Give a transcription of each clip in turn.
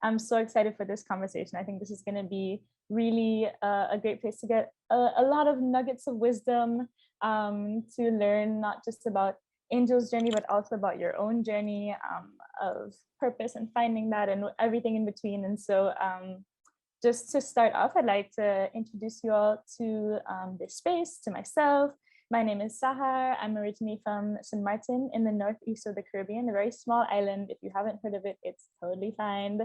I'm so excited for this conversation. I think this is going to be really a great place to get a lot of nuggets of wisdom, to learn not just about Angel's journey, but also about your own journey of purpose and finding that and everything in between. And so just to start off, I'd like to introduce you all to this space, to myself. My name is Sahar. I'm originally from St. Martin in the northeast of the Caribbean, a very small island. If you haven't heard of it, it's totally fine.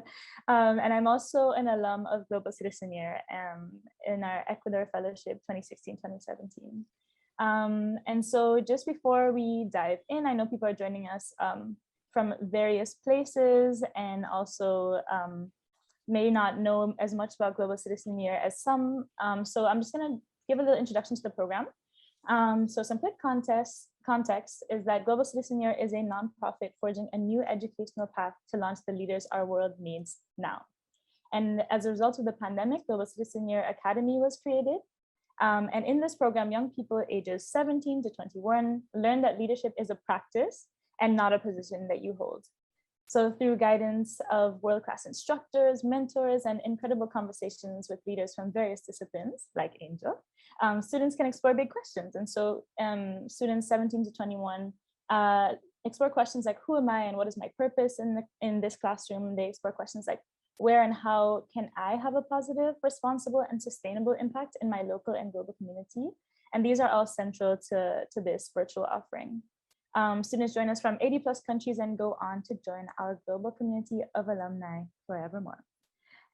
And I'm also an alum of Global Citizen Year in our Ecuador Fellowship 2016-2017. And so just before we dive in, I know people are joining us from various places and also may not know as much about Global Citizen Year as some. So I'm just going to give a little introduction to the program. So some quick context is that Global Citizen Year is a nonprofit forging a new educational path to launch the leaders our world needs now. And as a result of the pandemic, Global Citizen Year Academy was created. And in this program, young people ages 17 to 21 learn that leadership is a practice and not a position that you hold. So through guidance of world-class instructors, mentors, and incredible conversations with leaders from various disciplines, like Angel, students can explore big questions. And so students 17 to 21 explore questions like, who am I and what is my purpose in this classroom? They explore questions like, where and how can I have a positive, responsible, and sustainable impact in my local and global community? And these are all central to this virtual offering. Students join us from 80 plus countries and go on to join our global community of alumni forevermore.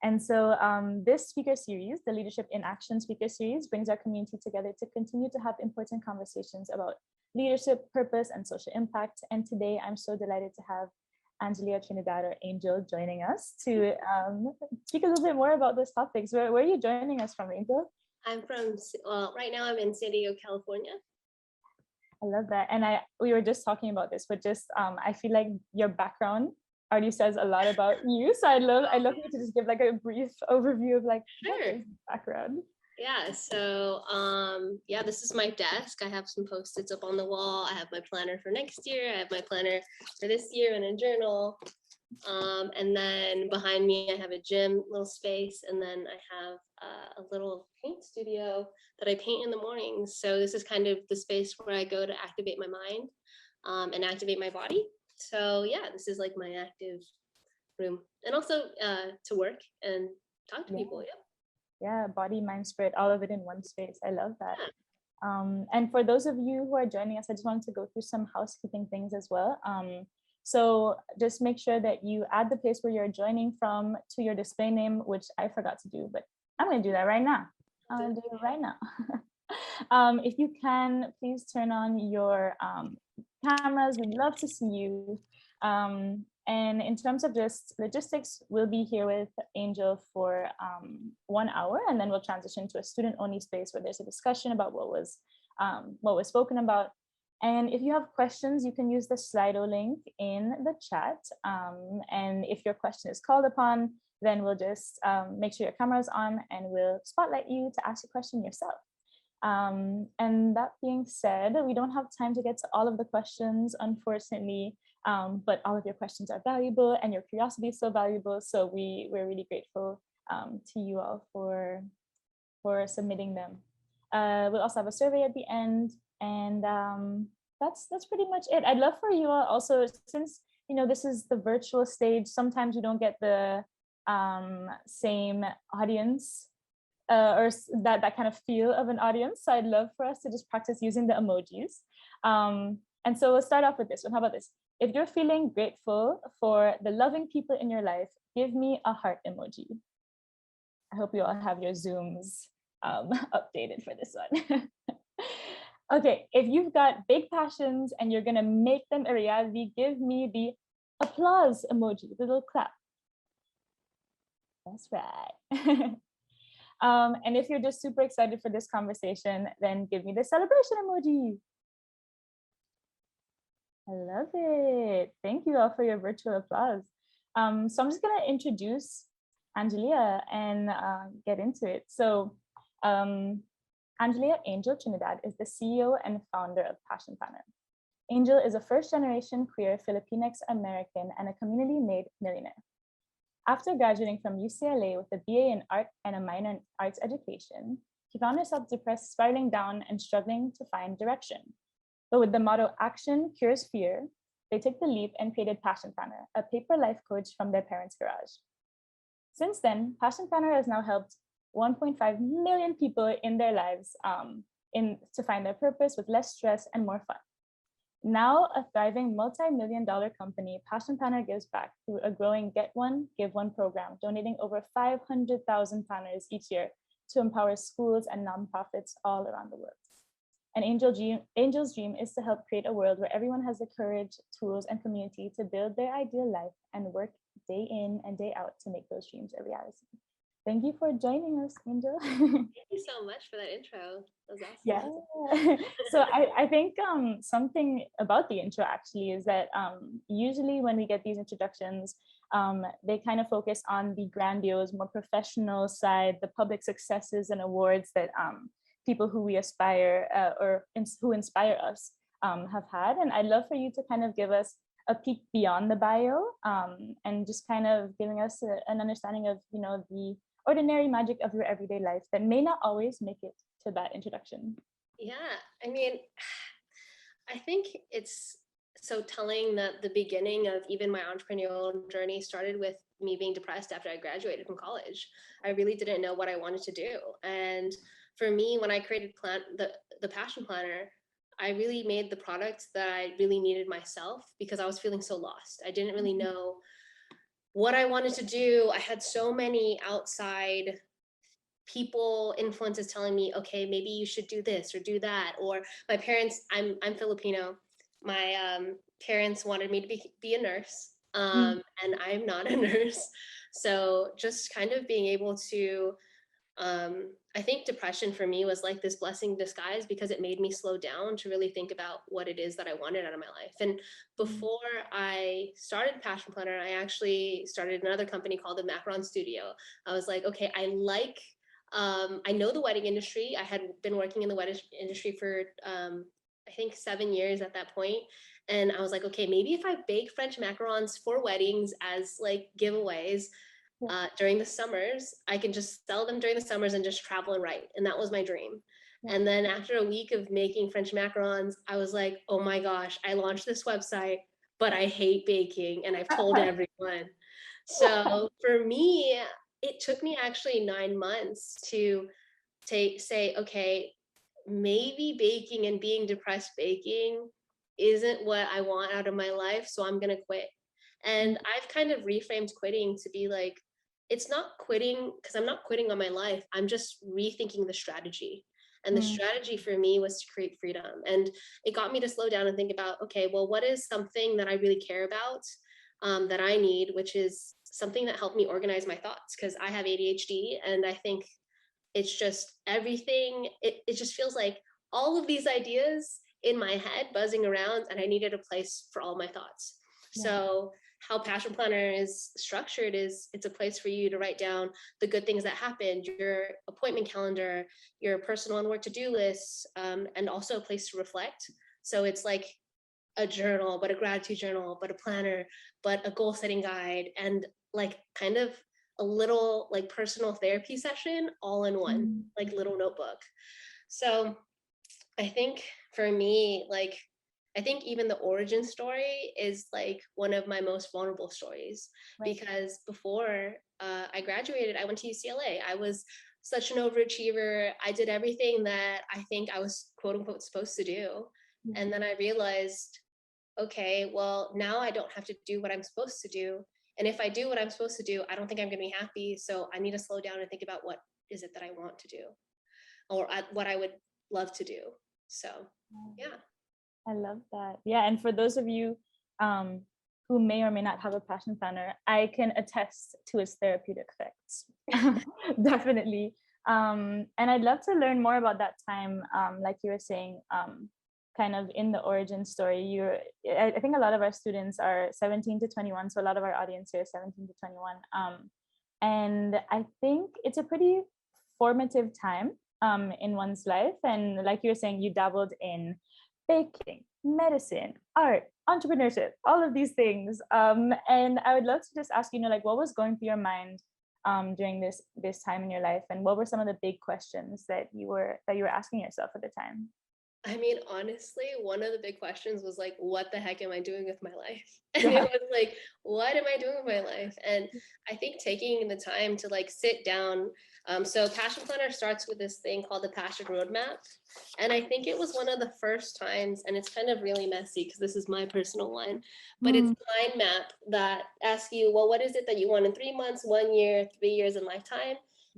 And so this speaker series, the Leadership in Action speaker series, brings our community together to continue to have important conversations about leadership, purpose, and social impact. And today I'm so delighted to have Angelia, Trinidad, or Angel joining us to speak a little bit more about those topics. Where are you joining us from, Angel? I'm from, right now I'm in San Diego, California. I love that. And we were just talking about this, but just I feel like your background already says a lot about you. So I'd love you to just give like a brief overview of like Sure. Background. Yeah, so yeah, this is my desk. I have some Post-its up on the wall. I have my planner for next year. I have my planner for this year and a journal. And then behind me, I have a gym, little space, and then I have a little paint studio that I paint in the mornings. So this is kind of the space where I go to activate my mind and activate my body. So yeah, this is like my active room, and also to work and talk to people. Yeah, body, mind, spirit, all of it in one space. I love that. And for those of you who are joining us, I just wanted to go through some housekeeping things as well. So just make sure that you add the place where you're joining from to your display name, which I forgot to do, but I'm going to do that right now. I'll do it right now. If you can, please turn on your cameras. We'd love to see you. And in terms of just logistics, we'll be here with Angel for 1 hour, and then we'll transition to a student-only space where there's a discussion about what was spoken about. And if you have questions, you can use the Slido link in the chat. And if your question is called upon, then we'll just make sure your camera is on and we'll spotlight you to ask a question yourself. And that being said, we don't have time to get to all of the questions, unfortunately, but all of your questions are valuable and your curiosity is so valuable. So we're really grateful to you all for submitting them. We'll also have a survey at the end, and that's pretty much it. I'd love for you all also, since this is the virtual stage, sometimes we don't get the same audience or that kind of feel of an audience. So I'd love for us to just practice using the emojis. And so we'll start off with this one. How about this? If you're feeling grateful for the loving people in your life, give me a heart emoji. I hope you all have your Zooms updated for this one. Okay, if you've got big passions and you're gonna make them a reality, give me the applause emoji, the little clap. That's right. And if you're just super excited for this conversation, then give me the celebration emoji. I love it. Thank you all for your virtual applause. So I'm just gonna introduce Angelia and get into it. So Angelia Angel Trinidad is the CEO and founder of Passion Planner. Angel is a first-generation queer Filipina American and a community-made millionaire. After graduating from UCLA with a BA in art and a minor in arts education, she found herself depressed, spiraling down and struggling to find direction. But with the motto "Action Cures Fear," they took the leap and created Passion Planner, a paper life coach from their parents' garage. Since then, Passion Planner has now helped 1.5 million people in their lives to find their purpose with less stress and more fun. Now a thriving multi-million-dollar company, Passion Planner gives back through a growing Get One, Give One program, donating over 500,000 planners each year to empower schools and nonprofits all around the world. And Angel's dream is to help create a world where everyone has the courage, tools, and community to build their ideal life and work day in and day out to make those dreams a reality. Thank you for joining us, Angel. Thank you so much for that intro. That was awesome. Yeah. So I think something about the intro actually is that usually when we get these introductions, they kind of focus on the grandiose, more professional side, the public successes and awards that people who we aspire who inspire us have had. And I'd love for you to kind of give us a peek beyond the bio and just kind of giving us an understanding of, you know, the ordinary magic of your everyday life that may not always make it to that introduction. Yeah, I mean, I think it's so telling that the beginning of even my entrepreneurial journey started with me being depressed after I graduated from college. I really didn't know what I wanted to do. And for me, when I created the Passion Planner, I really made the product that I really needed myself because I was feeling so lost. I didn't really know what I wanted to do. I had so many outside people, influences telling me, okay, maybe you should do this or do that. Or my parents, I'm Filipino. My parents wanted me to be a nurse, and I'm not a nurse. So just kind of being able to, I think depression for me was like this blessing in disguise because it made me slow down to really think about what it is that I wanted out of my life. And before I started Passion Planner, I actually started another company called the Macaron Studio. I was like, okay, I know the wedding industry. I had been working in the wedding industry for, I think 7 years at that point. And I was like, okay, maybe if I bake French macarons for weddings as like giveaways, during the summers, I can just sell them during the summers and just travel and write. And that was my dream. And then after a week of making French macarons, I was like, oh my gosh, I launched this website, but I hate baking. And I've told everyone. So for me, it took me actually 9 months to say, okay, maybe baking and being depressed baking isn't what I want out of my life. So I'm going to quit. And I've kind of reframed quitting to be like, it's not quitting because I'm not quitting on my life. I'm just rethinking the strategy. And the strategy for me was to create freedom. And it got me to slow down and think about, okay, well, what is something that I really care about that I need, which is something that helped me organize my thoughts because I have ADHD. And I think it's just everything. It just feels like all of these ideas in my head buzzing around and I needed a place for all my thoughts. So how Passion Planner is structured is it's a place for you to write down the good things that happened, your appointment calendar, your personal and work to-do lists, and also a place to reflect. So it's like a journal, but a gratitude journal, but a planner, but a goal setting guide, and like kind of a little like personal therapy session all in one, like little notebook. So I think for me, like, I think even the origin story is like one of my most vulnerable stories because before I graduated, I went to UCLA. I was such an overachiever. I did everything that I think I was quote unquote supposed to do. And then I realized, okay, well, now I don't have to do what I'm supposed to do. And if I do what I'm supposed to do, I don't think I'm going to be happy. So I need to slow down and think about what is it that I want to do or what I would love to do. So, yeah. I love that. Yeah. And for those of you who may or may not have a Passion Planner, I can attest to its therapeutic effects. Definitely. And I'd love to learn more about that time, like you were saying, kind of in the origin story. I think a lot of our students are 17 to 21. So a lot of our audience here is 17 to 21. And I think it's a pretty formative time in one's life. And like you were saying, you dabbled in baking, medicine, art, entrepreneurship, all of these things. And I would love to just ask, like, what was going through your mind during this time in your life, and what were some of the big questions that you were asking yourself at the time? I mean, honestly, one of the big questions was like, what the heck am I doing with my life? And it Yeah. was like, what am I doing with my life? And I think taking the time to like sit down. So Passion Planner starts with this thing called the Passion Roadmap. And I think it was one of the first times, and it's kind of really messy because this is my personal one, but it's Mm, a mind map that asks you, well, what is it that you want in 3 months, 1 year, 3 years, and lifetime?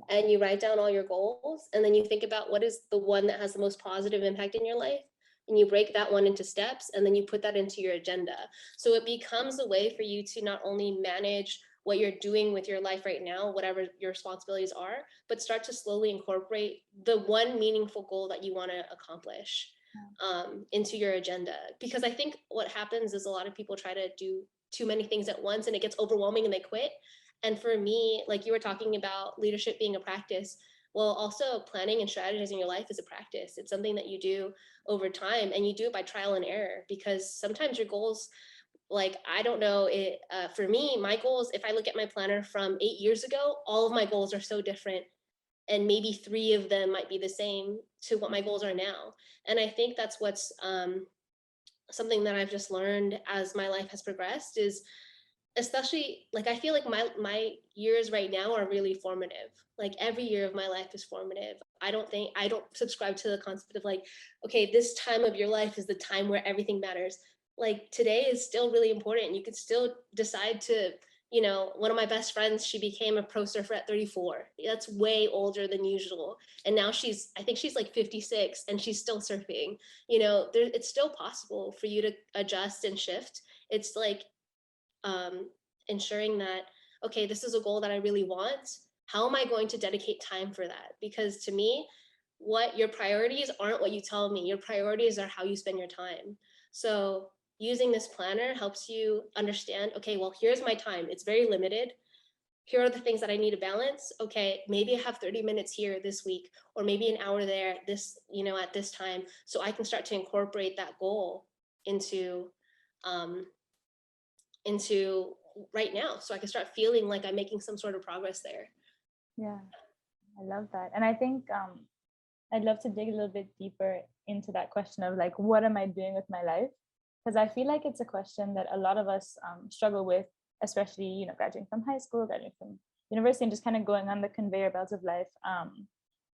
And you write down all your goals, and then you think about what is the one that has the most positive impact in your life, and you break that one into steps, and then you put that into your agenda. So it becomes a way for you to not only manage what you're doing with your life right now, whatever your responsibilities are, but start to slowly incorporate the one meaningful goal that you want to accomplish into your agenda. Because I think what happens is a lot of people try to do too many things at once, and it gets overwhelming and they quit. And for me, like you were talking about leadership being a practice, well, also planning and strategizing your life is a practice. It's something that you do over time, and you do it by trial and error, because sometimes your goals, like, I don't know it, for me, my goals, if I look at my planner from 8 years ago, all of my goals are so different, and maybe 3 of them might be the same to what my goals are now. And I think that's what's something that I've just learned as my life has progressed is, especially, like, I feel like my years right now are really formative. Like every year of my life is formative. I don't subscribe to the concept of like, okay, this time of your life is the time where everything matters. Like today is still really important. You could still decide to, one of my best friends, she became a pro surfer at 34. That's way older than usual. And now I think she's like 56 and she's still surfing. It's still possible for you to adjust and shift. It's like um, ensuring that, okay, this is a goal that I really want. How am I going to dedicate time for that? Because to me, what your priorities aren't what you tell me. Your priorities are how you spend your time. So using this planner helps you understand, okay, well, here's my time. It's very limited. Here are the things that I need to balance. Okay, maybe I have 30 minutes here this week, or maybe an hour there at this time. So I can start to incorporate that goal into um, into right now, so I can start feeling like I'm making some sort of progress there. yeah, I love that. And I think I'd love to dig a little bit deeper into that question of like, what am I doing with my life? Because I feel like it's a question that a lot of us struggle with, especially, graduating from high school, graduating from university, and just kind of going on the conveyor belts of life.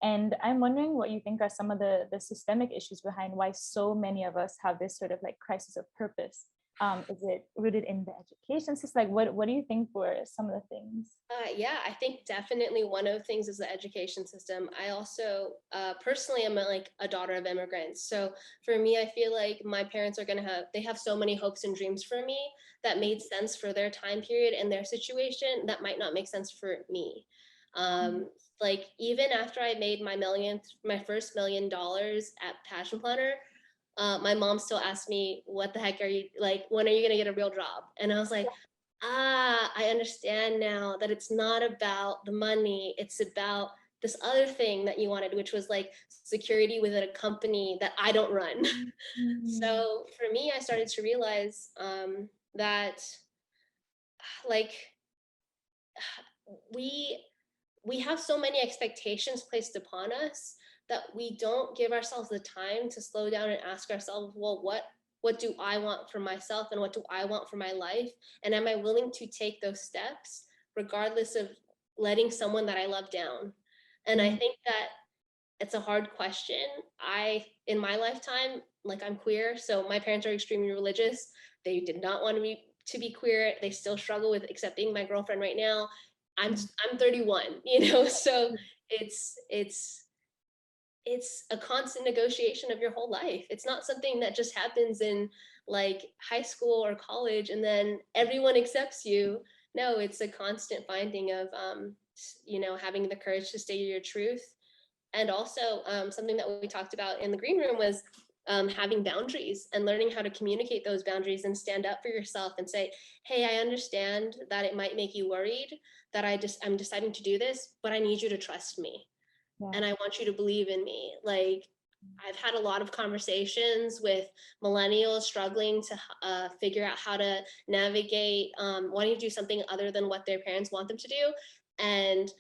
And I'm wondering what you think are some of the systemic issues behind why so many of us have this sort of like crisis of purpose. Is it rooted in the education system? Like, what do you think were some of the things? Yeah, I think definitely one of the things is the education system. I also personally am like a daughter of immigrants. So for me, I feel like my parents they have so many hopes and dreams for me that made sense for their time period and their situation that might not make sense for me. Um, like even after I made my first $1 million at Passion Planner, my mom still asked me, what the heck are you, like, when are you going to get a real job? And I was like, I understand now that it's not about the money. It's about this other thing that you wanted, which was like security within a company that I don't run. Mm, So for me, I started to realize that like we we have so many expectations placed upon us that we don't give ourselves the time to slow down and ask ourselves, well, what do I want for myself, and what do I want for my life, and am I willing to take those steps regardless of letting someone that I love down? And I mm, think that it's a hard question. In my lifetime, like, I'm queer, so my parents are extremely religious. They did not want me to be queer. They still struggle with accepting my girlfriend right now. I'm mm, I'm 31, so it's it's a constant negotiation of your whole life. It's not something that just happens in like high school or college and then everyone accepts you. No, it's a constant finding of having the courage to stay your truth. And also something that we talked about in the green room was having boundaries and learning how to communicate those boundaries and stand up for yourself and say, hey, I understand that it might make you worried that I'm deciding to do this, but I need you to trust me, yeah. and I want you to believe in me. Like, I've had a lot of conversations with millennials struggling to figure out how to navigate wanting to do something other than what their parents want them to do. And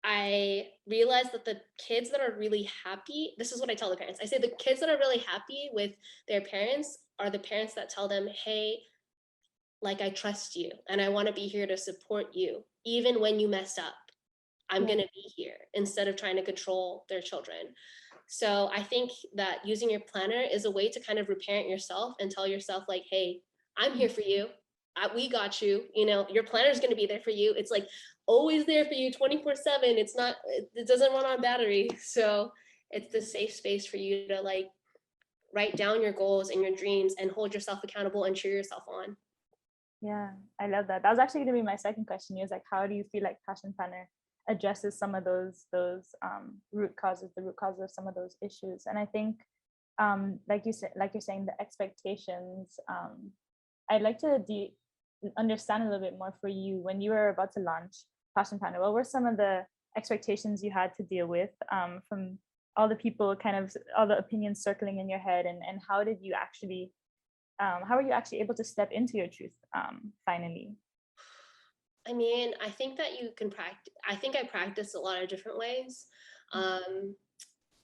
I realized that the kids that are really happy, this is what I tell the parents. I say the kids that are really happy with their parents are the parents that tell them, hey, like I trust you and I want to be here to support you. Even when you mess up, I'm Yeah. going to be here instead of trying to control their children. So I think that using your planner is a way to kind of reparent yourself and tell yourself like, hey, I'm here for you. We got you. You know, your planner is going to be there for you. It's like always there for you 24/7. It's not, it doesn't run on battery. So it's the safe space for you to like write down your goals and your dreams and hold yourself accountable and cheer yourself on. Yeah, I love that. That was actually going to be my second question. Is like, how do you feel like Passion Planner addresses some of those root causes, the root causes of some of those issues? And I think, like you said, like you're saying, the expectations. I'd like to understand a little bit more for you when you were about to launch Passion Planner. What were some of the expectations you had to deal with from all the people, kind of all the opinions circling in your head, and how did you actually how are you actually able to step into your truth finally? I mean, I think that you can practice. I think I practiced a lot of different ways. Um,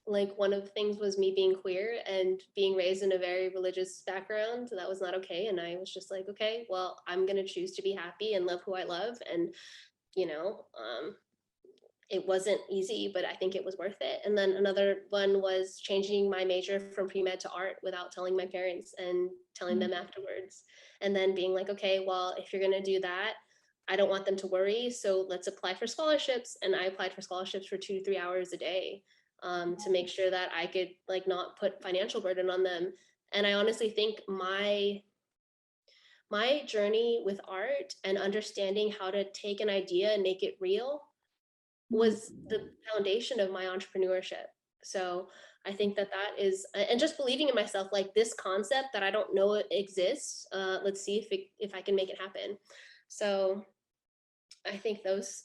like one of the things was me being queer and being raised in a very religious background. That was not okay. And I was just like, okay, well, I'm going to choose to be happy and love who I love. And, you know, it wasn't easy, but I think it was worth it. And then another one was changing my major from pre-med to art without telling my parents and telling them afterwards. And then being like, okay, well, if you're going to do that, I don't want them to worry. So let's apply for scholarships. And I applied for scholarships for 2 to 3 hours a day to make sure that I could like not put financial burden on them. And I honestly think my journey with art and understanding how to take an idea and make it real was the foundation of my entrepreneurship. So I think that that is, and just believing in myself, like this concept that I don't know it exists. Let's see if I can make it happen. So I think those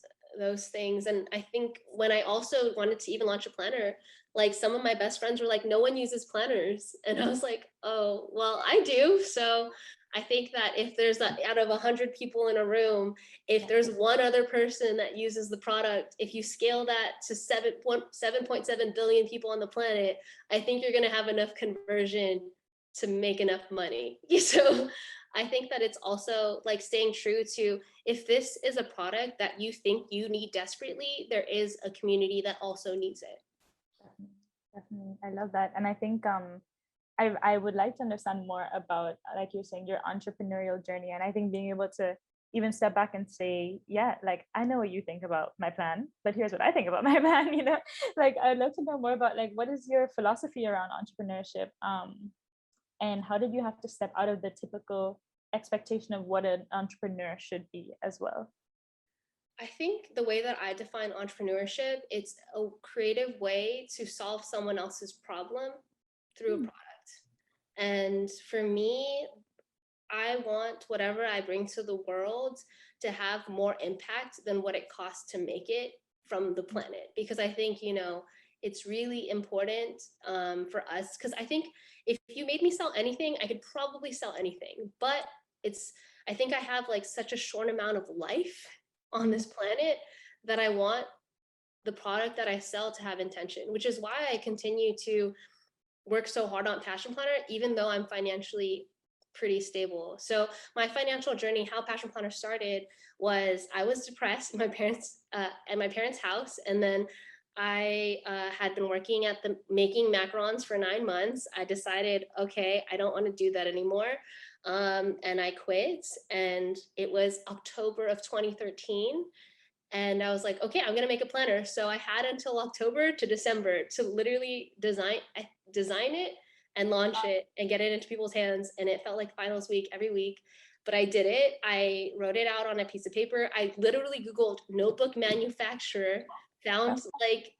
things, and I think when I also wanted to even launch a planner, like some of my best friends were like, no one uses planners, and I was like, oh well, I do. So I think that if there's out of 100 people in a room, if there's one other person that uses the product, if you scale that to 7.7 billion people on the planet, I think you're going to have enough conversion to make enough money. So I think that it's also like staying true to, if this is a product that you think you need desperately, there is a community that also needs it. Definitely, I love that. And I think I would like to understand more about, like you're saying, your entrepreneurial journey. And I think being able to even step back and say, yeah, like I know what you think about my plan, but here's what I think about my plan, you know. Like I'd love to know more about like what is your philosophy around entrepreneurship, and how did you have to step out of the typical expectation of what an entrepreneur should be as well? I think the way that I define entrepreneurship, it's a creative way to solve someone else's problem through a product. And for me, I want whatever I bring to the world to have more impact than what it costs to make it from the planet. Because I think, you know, it's really important for us. Because I think if you made me sell anything, I could probably sell anything. But it's, I think I have like such a short amount of life on this planet that I want the product that I sell to have intention, which is why I continue to work so hard on Passion Planner, even though I'm financially pretty stable. So my financial journey, how Passion Planner started, was I was depressed at my parents' house, and then I had been working at the making macarons for 9 months. I decided, okay, I don't want to do that anymore, and I quit. And it was October of 2013. And I was like, okay, I'm gonna make a planner. So I had until October to December to literally design it and launch it and get it into people's hands. And it felt like finals week every week. But I did it. I wrote it out on a piece of paper. I literally Googled notebook manufacturer, found like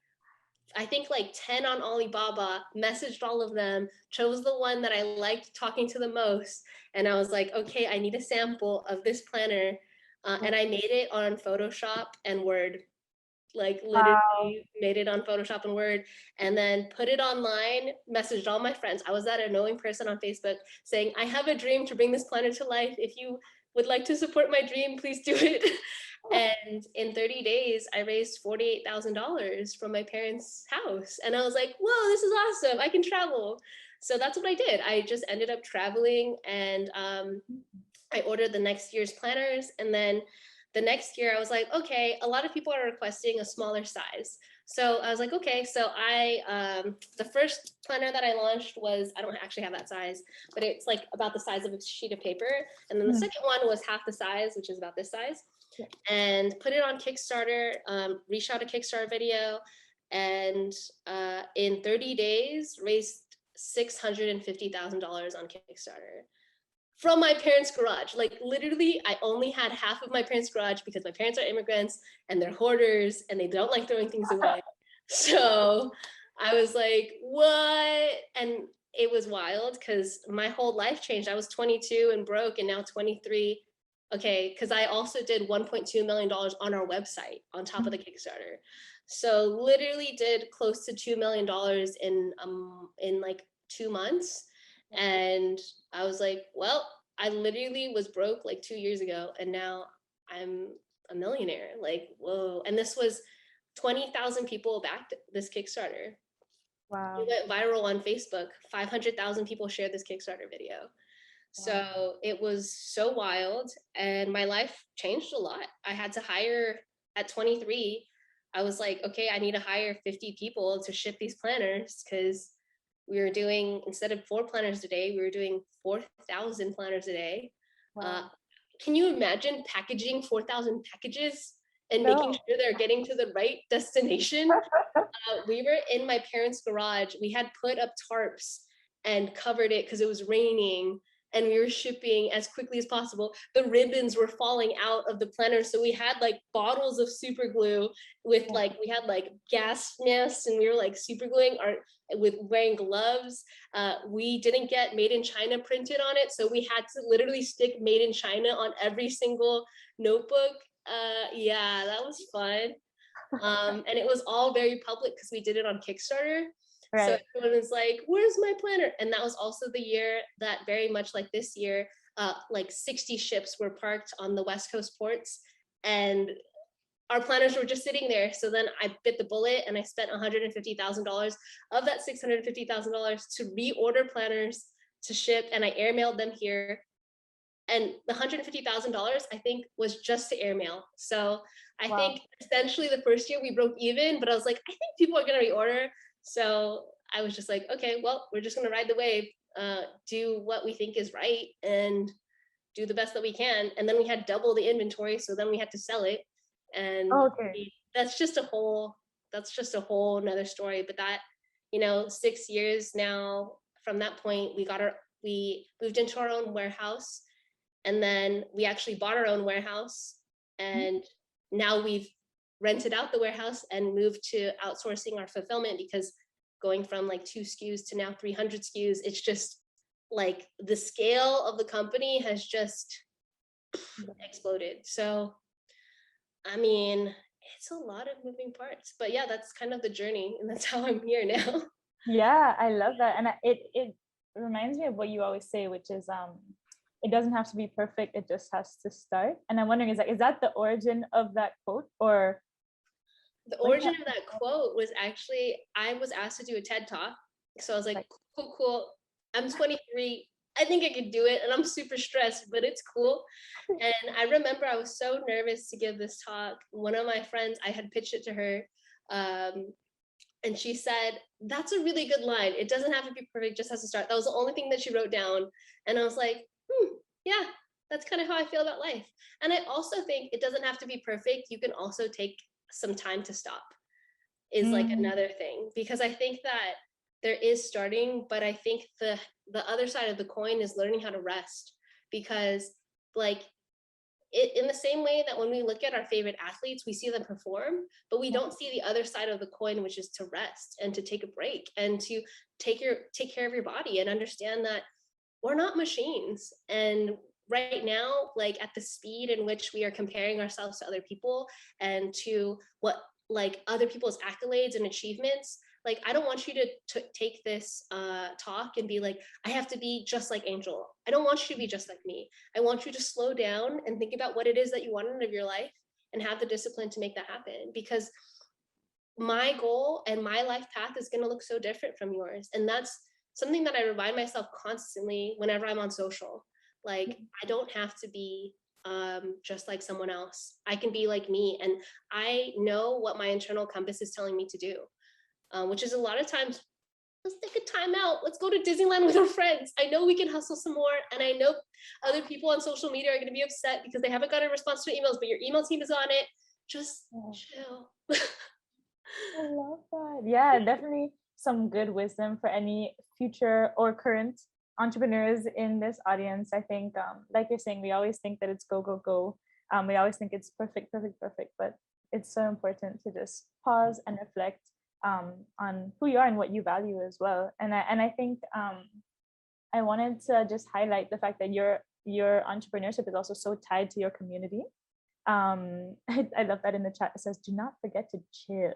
I think like 10 on Alibaba, messaged all of them, chose the one that I liked talking to the most. And I was like, okay, I need a sample of this planner. And I made it on Photoshop and Word. like Wow. literally made it on Photoshop and Word, and then put it online, messaged all my friends. I was that annoying person on Facebook saying, I have a dream to bring this planner to life. If you would like to support my dream, please do it. And in 30 days, I raised $48,000 from my parents' house. And I was like, whoa, this is awesome. I can travel. So that's what I did. I just ended up traveling, and I ordered the next year's planners. And then the next year I was like, okay, a lot of people are requesting a smaller size. So I was like, okay, so the first planner that I launched was, I don't actually have that size, but it's like about the size of a sheet of paper. And then the second one was half the size, which is about this size. Yeah. And put it on Kickstarter, reshot a Kickstarter video, and in 30 days raised $650,000 on Kickstarter from my parents' garage. Like literally, I only had half of my parents' garage because my parents are immigrants and they're hoarders and they don't like throwing things away. So I was like, what? And it was wild because my whole life changed. I was 22 and broke, and now 23. Okay, because I also did $1.2 million on our website on top of the Kickstarter. So literally did close to $2 million in like 2 months. And I was like, well, I literally was broke like 2 years ago, and now I'm a millionaire. Like, whoa. And this was 20,000 people backed this Kickstarter. Wow. It went viral on Facebook. 500,000 people shared this Kickstarter video. So it was so wild, and my life changed a lot. I had to hire at 23. I was like, okay, I need to hire 50 people to ship these planners, because we were doing, instead of 4 planners a day, we were doing 4,000 planners a day. Wow. Can you imagine packaging 4,000 packages and making No. sure they're getting to the right destination? We were in my parents' garage. We had put up tarps and covered it because it was raining, and we were shipping as quickly as possible. The ribbons were falling out of the planner, so we had like bottles of super glue with like, we had like gas masks, and we were like super gluing our, with wearing gloves. We didn't get made in China printed on it, so we had to literally stick made in China on every single notebook. Yeah, that was fun. And it was all very public because we did it on Kickstarter. So Right. everyone was like, where's my planner? And that was also the year that, very much like this year, like 60 ships were parked on the West Coast ports, and our planners were just sitting there. So then I bit the bullet, and I spent $150,000 of that $650,000 to reorder planners to ship, and I airmailed them here. And the $150,000, I think, was just to airmail. So I Wow. think essentially the first year we broke even, but I was like, I think people are gonna reorder. So I was just like, okay, well, we're just gonna ride the wave, do what we think is right, and do the best that we can. And then we had double the inventory, so then we had to sell it. And Okay. that's just a whole, another story. But that, 6 years now from that point, we moved into our own warehouse, and then we actually bought our own warehouse, and now we've rented out the warehouse and moved to outsourcing our fulfillment, because going from like 2 SKUs to now 300 SKUs, it's just like the scale of the company has just exploded. So I mean, it's a lot of moving parts, but yeah, that's kind of the journey, and that's how I'm here now. Yeah, I love that. And it reminds me of what you always say, which is it doesn't have to be perfect, it just has to start. And I'm wondering, is that the origin of that quote, or The when origin of that quote was actually, I was asked to do a TED talk. So I was like, cool. I'm 23. I think I could do it. And I'm super stressed, but it's cool. And I remember I was so nervous to give this talk. One of my friends, I had pitched it to her. And she said, that's a really good line. It doesn't have to be perfect, just has to start. That was the only thing that she wrote down. And I was like, yeah, that's kind of how I feel about life. And I also think it doesn't have to be perfect. You can also take some time to stop, is like another thing, because I think that there is starting, but I think the other side of the coin is learning how to rest, because like in the same way that when we look at our favorite athletes, we see them perform, but we don't see the other side of the coin, which is to rest and to take a break and to take care of your body, and understand that we're not machines. And right now, like at the speed in which we are comparing ourselves to other people and to what like other people's accolades and achievements. Like, I don't want you to take this talk and be like, I have to be just like Angel. I don't want you to be just like me. I want you to slow down and think about what it is that you want out of your life and have the discipline to make that happen. Because my goal and my life path is going to look so different from yours. And that's something that I remind myself constantly whenever I'm on social. Like, I don't have to be just like someone else. I can be like me. And I know what my internal compass is telling me to do, which is a lot of times, let's take a time out. Let's go to Disneyland with our friends. I know we can hustle some more. And I know other people on social media are going to be upset because they haven't got a response to emails, but your email team is on it. Just chill. I love that. Yeah, definitely some good wisdom for any future or current entrepreneurs in this audience. I think, like you're saying, we always think that it's go, go, go. We always think it's perfect, perfect, perfect, but it's so important to just pause and reflect on who you are and what you value as well. And I think I wanted to just highlight the fact that your entrepreneurship is also so tied to your community. I love that in the chat. It says, do not forget to chill.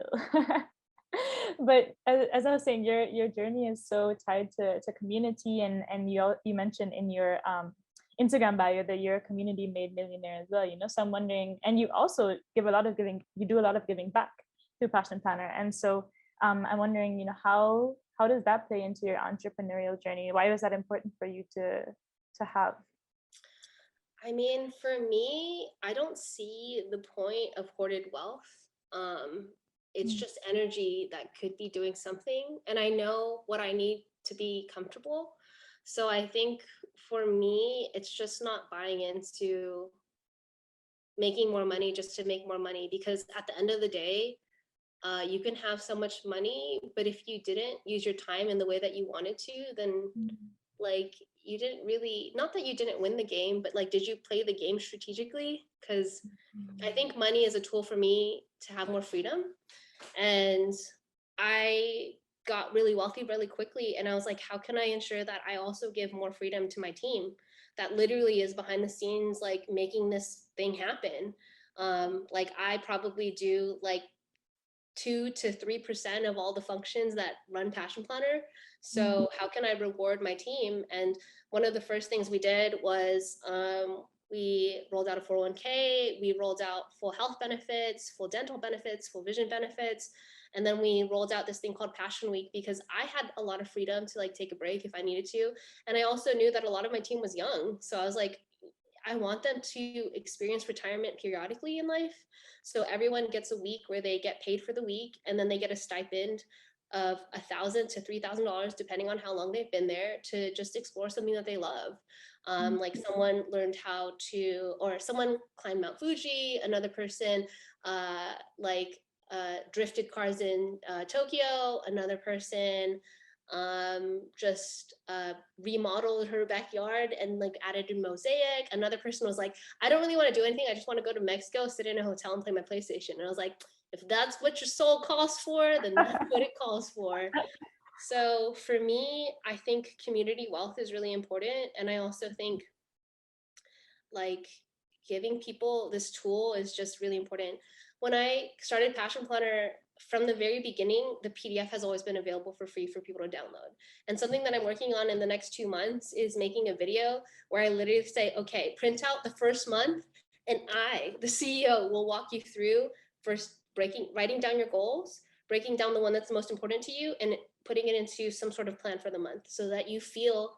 But as I was saying, your journey is so tied to community, and you mentioned in your Instagram bio that you're a community made millionaire as well, you know. So I'm wondering, and you also give a lot of giving, you do a lot of giving back through Passion Planner. And so I'm wondering, you know, how does that play into your entrepreneurial journey? Why was that important for you to have? I mean, for me, I don't see the point of hoarded wealth. It's just energy that could be doing something. And I know what I need to be comfortable. So I think for me, it's just not buying into making more money just to make more money. Because at the end of the day, you can have so much money, but if you didn't use your time in the way that you wanted to, then like you didn't really, not that you didn't win the game, but like, did you play the game strategically? Because I think money is a tool for me to have more freedom. And I got really wealthy really quickly. And I was like, how can I ensure that I also give more freedom to my team that literally is behind the scenes, like making this thing happen? Like I probably do like 2 to 3% of all the functions that run Passion Planner. So how can I reward my team? And one of the first things we did was we rolled out a 401k, we rolled out full health benefits, full dental benefits, full vision benefits. And then we rolled out this thing called Passion Week because I had a lot of freedom to like take a break if I needed to. And I also knew that a lot of my team was young. So I was like, I want them to experience retirement periodically in life. So everyone gets a week where they get paid for the week, and then they get a stipend of $1,000 to $3,000, depending on how long they've been there, to just explore something that they love. Like someone learned how to, or someone climbed Mount Fuji, another person drifted cars in Tokyo, another person just remodeled her backyard and like added a mosaic. Another person was like, I don't really want to do anything, I just want to go to Mexico, sit in a hotel and play my PlayStation. And I was like, if that's what your soul calls for, then that's what it calls for. So for me, I think community wealth is really important. And I also think like giving people this tool is just really important. When I started Passion Planner, from the very beginning, the PDF has always been available for free for people to download. And something that I'm working on in the next 2 months is making a video where I literally say, okay, print out the first month, and I, the CEO, will walk you through first writing down your goals, breaking down the one that's most important to you, and putting it into some sort of plan for the month so that you feel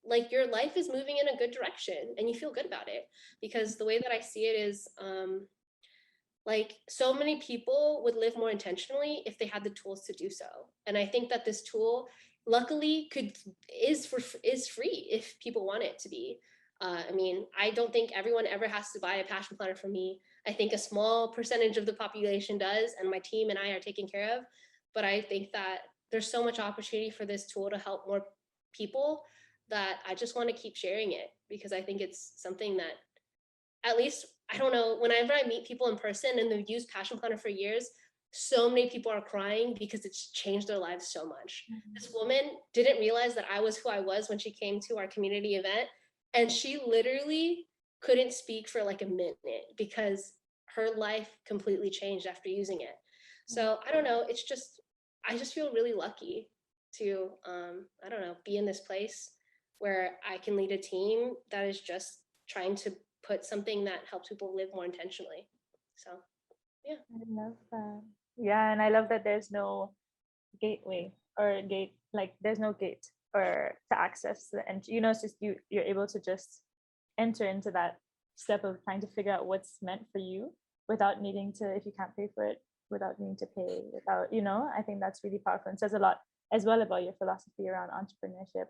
like your life is moving in a good direction and you feel good about it. Because the way that I see it is, like so many people would live more intentionally if they had the tools to do so. And I think that this tool luckily is free if people want it to be. I mean, I don't think everyone ever has to buy a Passion Planner from me. I think a small percentage of the population does, and my team and I are taken care of. But I think that there's so much opportunity for this tool to help more people that I just want to keep sharing it, because I think it's something that, at least, I don't know, whenever I meet people in person and they've used Passion Planner for years, so many people are crying because it's changed their lives so much. This woman didn't realize that I was who I was when she came to our community event, and she literally couldn't speak for like a minute because her life completely changed after using it. So I don't know, it's just, I just feel really lucky to, I don't know, be in this place where I can lead a team that is just trying to put something that helps people live more intentionally. So, yeah. I love that. Yeah, and I love that there's no gateway or gate, like there's no gate or to access the entry. It's just you're able to just enter into that step of trying to figure out what's meant for you without needing to, if you can't pay for it, without needing to pay, without, I think that's really powerful and says a lot as well about your philosophy around entrepreneurship.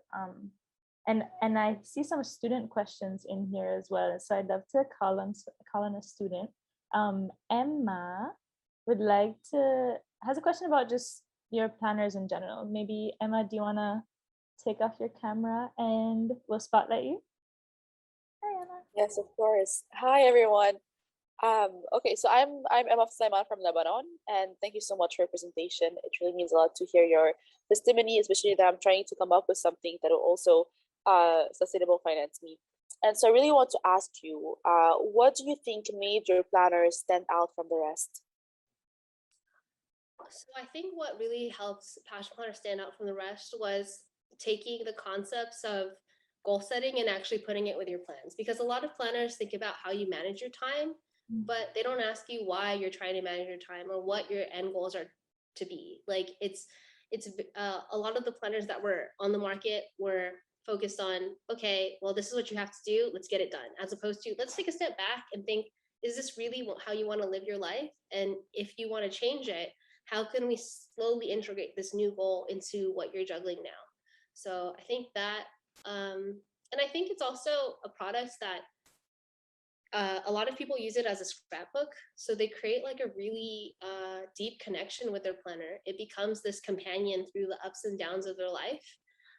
And I see some student questions in here as well. So I'd love to call on a student. Emma has a question about just your planners in general. Maybe Emma, do you want to take off your camera and we'll spotlight you? Hi, Emma. Yes, of course. Hi, everyone. Okay, so I'm Emma Sulaiman from Lebanon, and thank you so much for your presentation. It really means a lot to hear your testimony, especially that I'm trying to come up with something that will also sustainable finance me. And so I really want to ask you, what do you think made your planners stand out from the rest? So I think what really helps Passion Planner stand out from the rest was taking the concepts of goal setting and actually putting it with your plans. Because a lot of planners think about how you manage your time, but they don't ask you why you're trying to manage your time or what your end goals are to be. Like it's a lot of the planners that were on the market were focused on, okay, well, this is what you have to do. Let's get it done. As opposed to, let's take a step back and think, is this really how you want to live your life? And if you want to change it, how can we slowly integrate this new goal into what you're juggling now? So I think that, and I think it's also a product that a lot of people use it as a scrapbook. So they create like a really deep connection with their planner. It becomes this companion through the ups and downs of their life.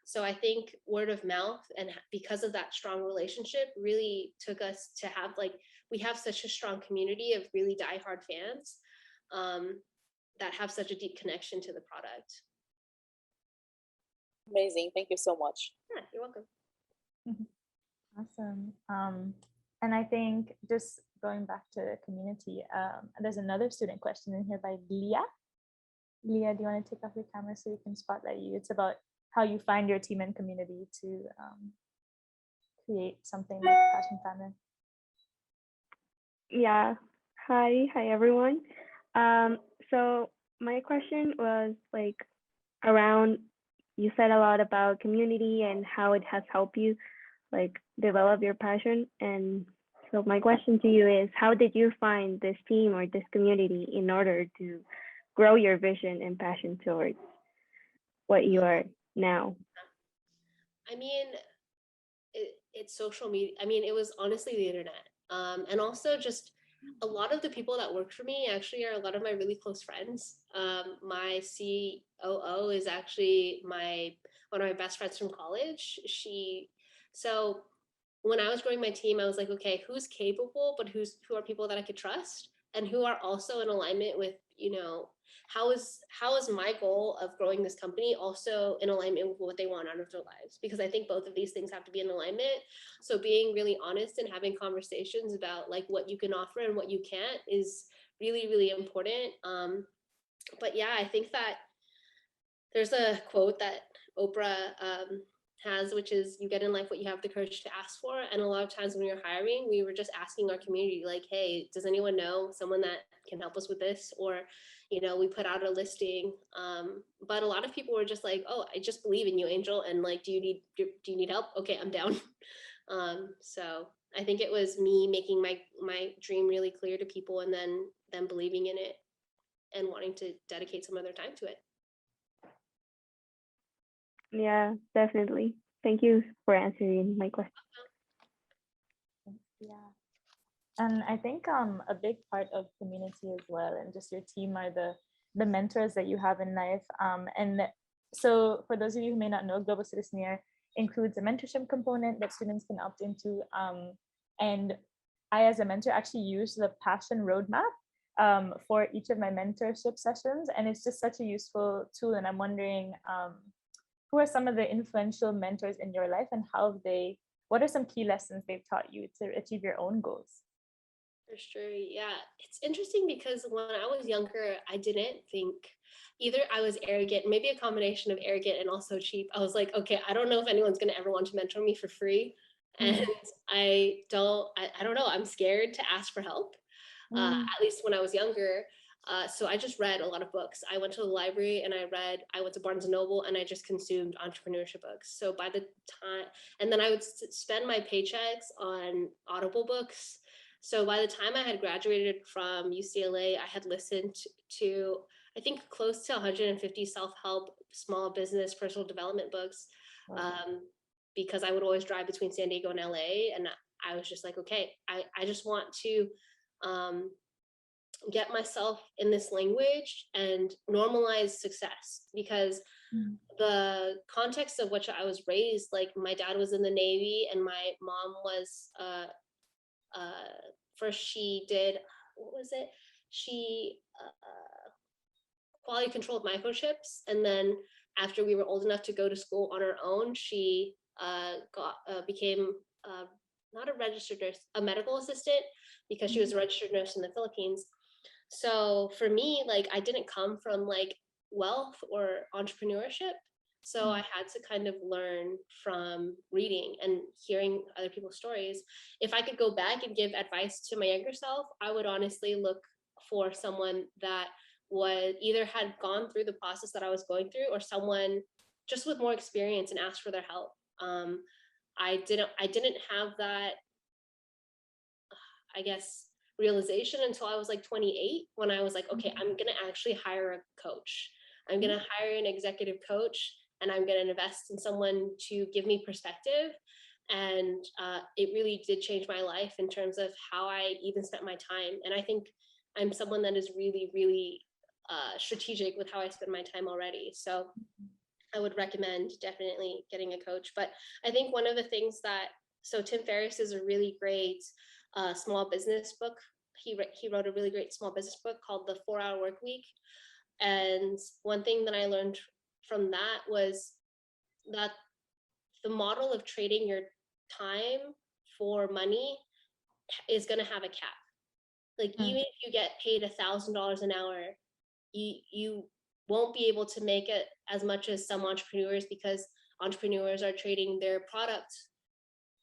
So I think word of mouth, and because of that strong relationship, really took us to have, like, we have such a strong community of really diehard fans that have such a deep connection to the product. Amazing. Thank you so much. Yeah, you're welcome. Awesome. And I think just going back to community, there's another student question in here by Leah. Leah, do you want to take off your camera so we can spotlight you? It's about how you find your team and community to create something like Passion Planner. Yeah. Hi everyone. So my question was like around, you said a lot about community and how it has helped you like develop your passion. And so my question to you is, how did you find this team or this community in order to grow your vision and passion towards what you are now? I mean, it's social media. I mean, it was honestly the internet. And also just a lot of the people that work for me actually are a lot of my really close friends. My COO is actually one of my best friends from college. So when I was growing my team, I was like, okay, who's capable, but who are people that I could trust, and who are also in alignment with, how is my goal of growing this company also in alignment with what they want out of their lives? Because I think both of these things have to be in alignment. So being really honest and having conversations about like what you can offer and what you can't is really, really important. But yeah, I think that there's a quote that Oprah has, which is, you get in life what you have the courage to ask for. And a lot of times when we were hiring, we were just asking our community, like, hey, does anyone know someone that can help us with this? Or, we put out a listing. But a lot of people were just like, oh, I just believe in you, Angel. And like, do you need help? Okay, I'm down. So I think it was me making my dream really clear to people, and then them believing in it and wanting to dedicate some of their time to it. Yeah, definitely. Thank you for answering my question. Yeah. And I think a big part of community as well, and just your team, are the mentors that you have in life. And so for those of you who may not know, Global Citizen Year includes a mentorship component that students can opt into. And I, as a mentor, actually use the Passion Roadmap for each of my mentorship sessions. And it's just such a useful tool. And I'm wondering, who are some of the influential mentors in your life, and what are some key lessons they've taught you to achieve your own goals? For sure. Yeah. It's interesting because when I was younger, I didn't think either I was arrogant, maybe a combination of arrogant and also cheap. I was like, okay, I don't know if anyone's going to ever want to mentor me for free. And Mm. I don't know. I'm scared to ask for help, Mm. at least when I was younger. So I just read a lot of books. I went to the library and I went to Barnes and Noble and I just consumed entrepreneurship books. So by the time, and then I would spend my paychecks on Audible books. So by the time I had graduated from UCLA, I had listened to, I think, close to 150 self-help, small business, personal development books, Wow. because I would always drive between San Diego and LA. And I was just like, okay, I just want to get myself in this language and normalize success, because Mm. the context of which I was raised, like my dad was in the Navy and my mom was first she did, what was it? She quality controlled microchips, and then after we were old enough to go to school on our own, she became not a registered nurse, a medical assistant, because she was a registered nurse in the Philippines. So for me, like, I didn't come from like wealth or entrepreneurship. So I had to kind of learn from reading and hearing other people's stories. If I could go back and give advice to my younger self, I would honestly look for someone that was either had gone through the process that I was going through, or someone just with more experience, and ask for their help. I didn't have that, I guess, realization until I was like 28, when I was like, okay, I'm going to actually hire a coach. I'm going to hire an executive coach, and I'm going to invest in someone to give me perspective. And it really did change my life in terms of how I even spent my time. And I think I'm someone that is really, really strategic with how I spend my time already. So I would recommend definitely getting a coach. But I think one of the things that, so Tim Ferriss is a really great small business book. He wrote a really great small business book called The 4-Hour Work Week. And one thing that I learned from that was that the model of trading your time for money is going to have a cap. Like, even if you get paid $1,000 an hour, you won't be able to make it as much as some entrepreneurs, because entrepreneurs are trading their product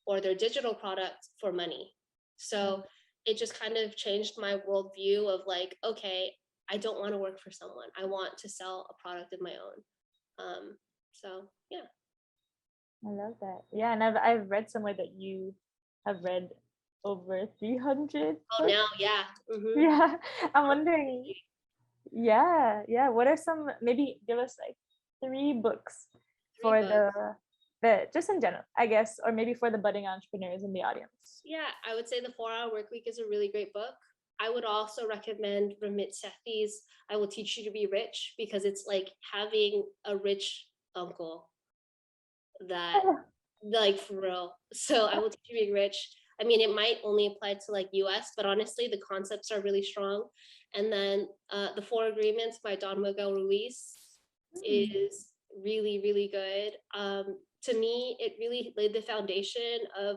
or their digital product for money. So it just kind of changed my worldview of like, okay, I don't want to work for someone. I want to sell a product of my own. So yeah. I love that. Yeah, and I've read somewhere that you have read over 300 Oh, books. now, yeah. Mm-hmm. Yeah, I'm wondering. Yeah. What are some? Maybe give us like 3 books for the just in general, I guess, or maybe for the budding entrepreneurs in the audience. Yeah, I would say The 4-Hour Work Week is a really great book. I would also recommend Ramit Sethi's I Will Teach You to Be Rich, because it's like having a rich uncle that, like, for real. So I Will Teach You to Be Rich. I mean, it might only apply to like US, but honestly, the concepts are really strong. And then The Four Agreements by Don Miguel Ruiz is really, really good. To me, it really laid the foundation of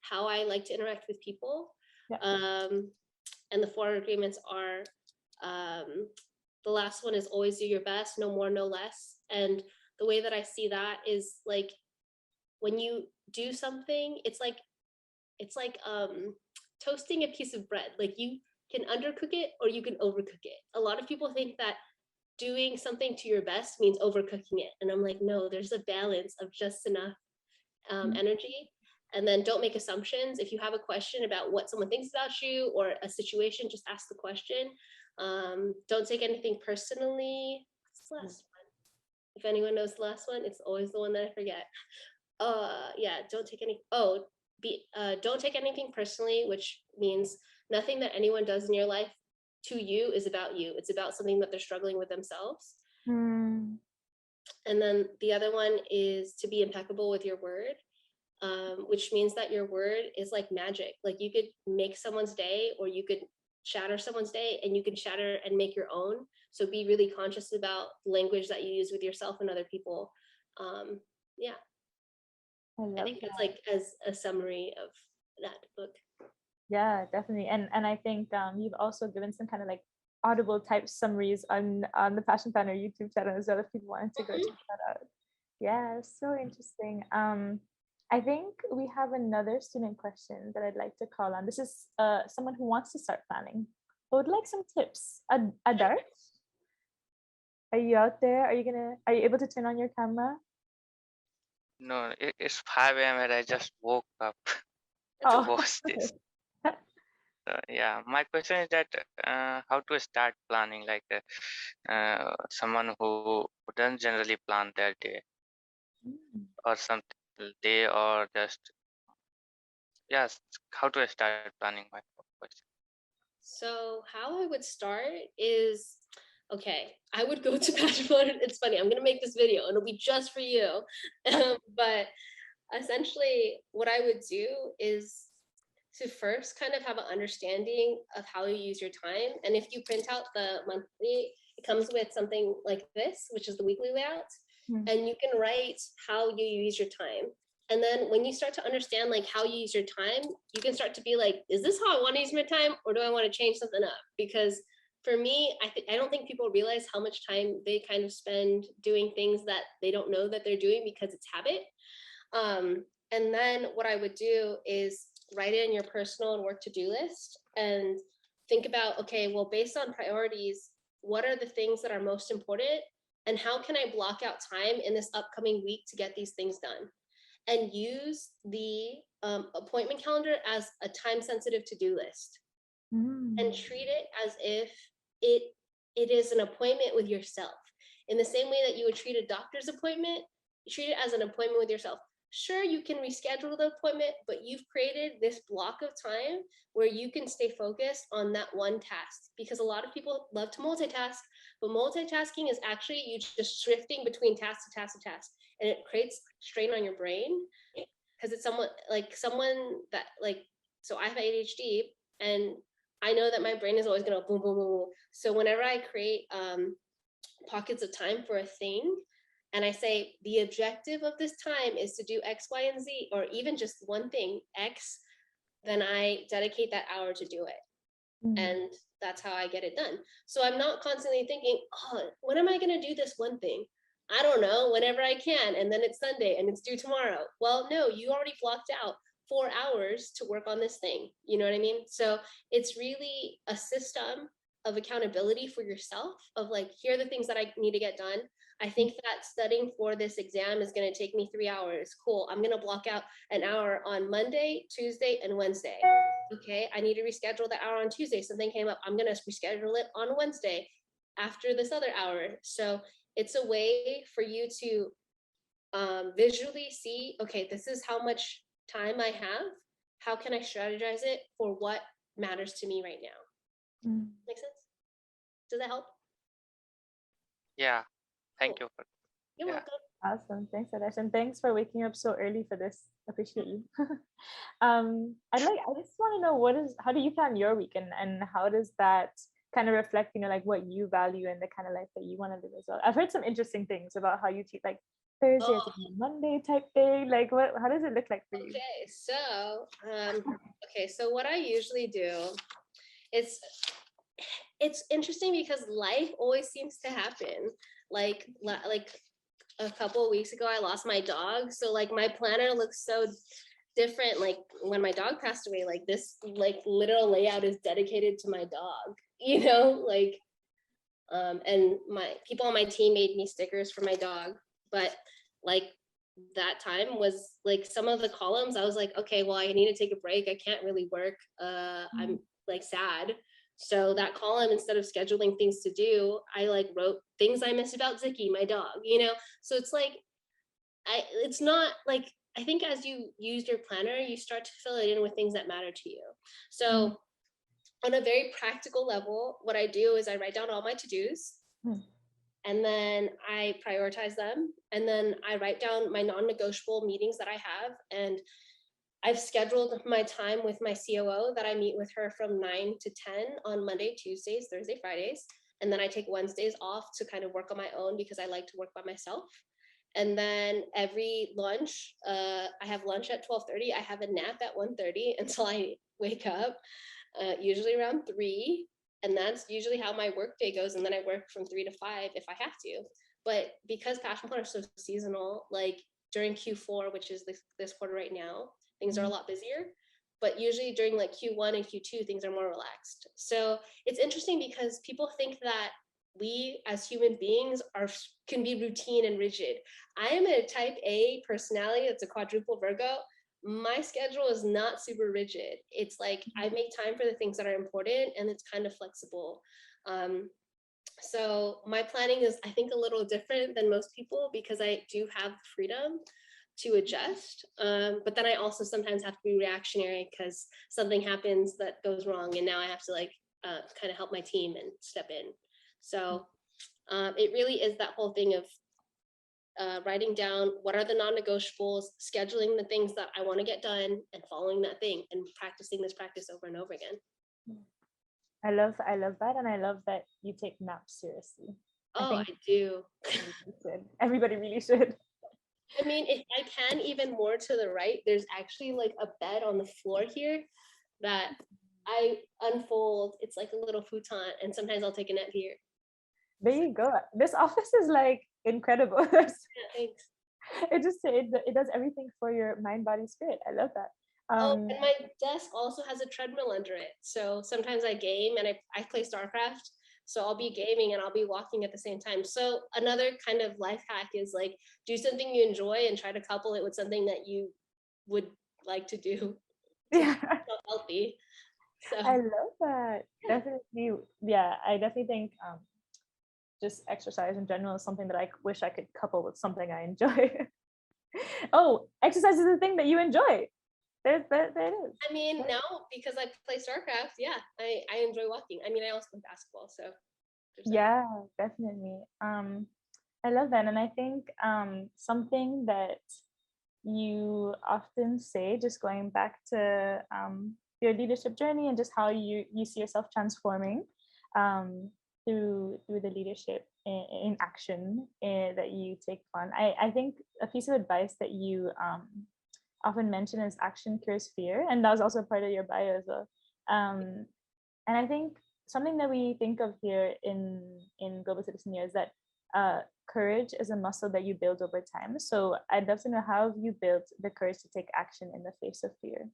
how I like to interact with people. Yeah. And the 4 agreements are, the last one is always do your best, no more, no less. And the way that I see that is like, when you do something, it's like toasting a piece of bread. Like, you can undercook it or you can overcook it. A lot of people think that doing something to your best means overcooking it, and I'm like, no, there's a balance of just enough energy. And then don't make assumptions. If you have a question about what someone thinks about you or a situation, just ask the question. Don't take anything personally. What's the last one? If anyone knows the last one, it's always the one that I forget. Yeah, don't take anything personally, which means nothing that anyone does in your life to you is about you. It's about something that they're struggling with themselves. And then the other one is to be impeccable with your word, which means that your word is like magic. Like, you could make someone's day, or you could shatter someone's day, and you can shatter and make your own. So be really conscious about language that you use with yourself and other people. Yeah. I think that's like as a summary of that book. Yeah, definitely. And I think you've also given some kind of like audible type summaries on the Passion Planner YouTube channel as well if people wanted to go Mhm. check that out. Yeah, so interesting. I think we have another student question that I'd like to call on. This is someone who wants to start planning, but would like some tips. Adar, are you out there? Are you able to turn on your camera? No, it's 5 a.m. and I just woke up to Oh, watch this. Yeah, my question is that how to start planning, like someone who doesn't generally plan their day or something day or just yes, how to start planning my question. So how I would start is, okay, I would go to Passion Planner. It's funny, I'm gonna make this video and it'll be just for you. But essentially what I would do is to first kind of have an understanding of how you use your time. And if you print out the monthly, it comes with something like this, which is the weekly layout. Hmm. And you can write how you use your time. And then when you start to understand like how you use your time, you can start to be like, is this how I want to use my time? Or do I want to change something up? Because for me, I don't think people realize how much time they kind of spend doing things that they don't know that they're doing because it's habit. And then what I would do is write it in your personal and work to-do list and think about, okay, well, based on priorities, what are the things that are most important and how can I block out time in this upcoming week to get these things done? And use the appointment calendar as a time-sensitive to-do list and treat it as if it is an appointment with yourself. In the same way that you would treat a doctor's appointment, you treat it as an appointment with yourself. Sure, you can reschedule the appointment, but you've created this block of time where you can stay focused on that one task. Because a lot of people love to multitask, but multitasking is actually you just shifting between task to task to task, and it creates strain on your brain because it's someone that like, so I have ADHD and I know that my brain is always going to boom, boom, boom, boom. So whenever I create pockets of time for a thing, and I say the objective of this time is to do X, Y, and Z, or even just one thing, X, then I dedicate that hour to do it. And that's how I get it done. So I'm not constantly thinking, oh, when am I going to do this one thing? I don't know, whenever I can. And then it's Sunday and it's due tomorrow. Well, no, you already blocked out 4 hours to work on this thing. You know what I mean? So it's really a system of accountability for yourself of like, here are the things that I need to get done. I think that studying for this exam is going to take me 3 hours. Cool. I'm going to block out an hour on Monday, Tuesday, and Wednesday. Okay, I need to reschedule the hour on Tuesday. Something came up. I'm going to reschedule it on Wednesday after this other hour. So it's a way for you to visually see, okay, this is how much time I have. How can I strategize it for what matters to me right now? Make sense? Does that help? Yeah, thank Cool. you for You're yeah. welcome. Awesome. Thanks, Adesh. And thanks for waking up so early for this. Appreciate you. I just want to know how do you plan your weekend and how does that kind of reflect, like what you value and the kind of life that you want to live as well? I've heard some interesting things about how you treat like Thursday as a Monday type thing. Like how does it look like for you? Okay, so what I usually do is it's interesting because life always seems to happen. Like a couple of weeks ago, I lost my dog. So like my planner looks so different. Like when my dog passed away, like this like literal layout is dedicated to my dog, and my people on my team made me stickers for my dog. But like that time was like some of the columns, I was like, okay, well, I need to take a break. I can't really work. I'm like sad. So that column, instead of scheduling things to do, I like wrote things I miss about Zicky, my dog, So it's like, it's not like, I think as you use your planner, you start to fill it in with things that matter to you. So on a very practical level, what I do is I write down all my to-dos and then I prioritize them. And then I write down my non-negotiable meetings that I have. And I've scheduled my time with my COO that I meet with her from 9 to 10 on Monday, Tuesdays, Thursday, Fridays. And then I take Wednesdays off to kind of work on my own because I like to work by myself. And then every lunch, I have lunch at 12:30. I have a nap at 1:30 until I wake up, usually around 3. And that's usually how my work day goes. And then I work from 3 to 5 if I have to. But because passion planners are so seasonal, like during Q4, which is this quarter right now, things are a lot busier. But usually during like Q1 and Q2, things are more relaxed. So it's interesting because people think that we as human beings can be routine and rigid. I am a type A personality that's a quadruple Virgo. My schedule is not super rigid. It's like I make time for the things that are important, and it's kind of flexible. So my planning is, I think, a little different than most people because I do have freedom to adjust. But then I also sometimes have to be reactionary because something happens that goes wrong, and now I have to like kind of help my team and step in. So it really is that whole thing of writing down what are the non-negotiables, scheduling the things that I want to get done, and following that thing and practicing this practice over and over again. I love that, and I love that you take naps seriously. I do. Everybody really should. I mean, if I can, even more to the right, there's actually like a bed on the floor here that I unfold. It's like a little futon, and sometimes I'll take a nap here. There you go. This office is like incredible. Yeah, thanks. It does everything for your mind, body, spirit. I love that. And my desk also has a treadmill under it. So sometimes I game and I play StarCraft. So I'll be gaming and I'll be walking at the same time. So another kind of life hack is like, do something you enjoy and try to couple it with something that you would like to do. Yeah. Healthy. So I love that. Yeah. Definitely. Yeah, I definitely think just exercise in general is something that I wish I could couple with something I enjoy. Oh, exercise is the thing that you enjoy. There it is. I mean, now because I play StarCraft, yeah, I enjoy walking. I mean, I also play basketball, so yeah, definitely. I love that, and I think something that you often say, just going back to your leadership journey and just how you see yourself transforming through the leadership in action that you take on. I think a piece of advice that you often mention is action cures fear, and that was also part of your bio as well. And I think something that we think of here in Global Citizen Year is that courage is a muscle that you build over time. So I'd love to know, how have you built the courage to take action in the face of fear?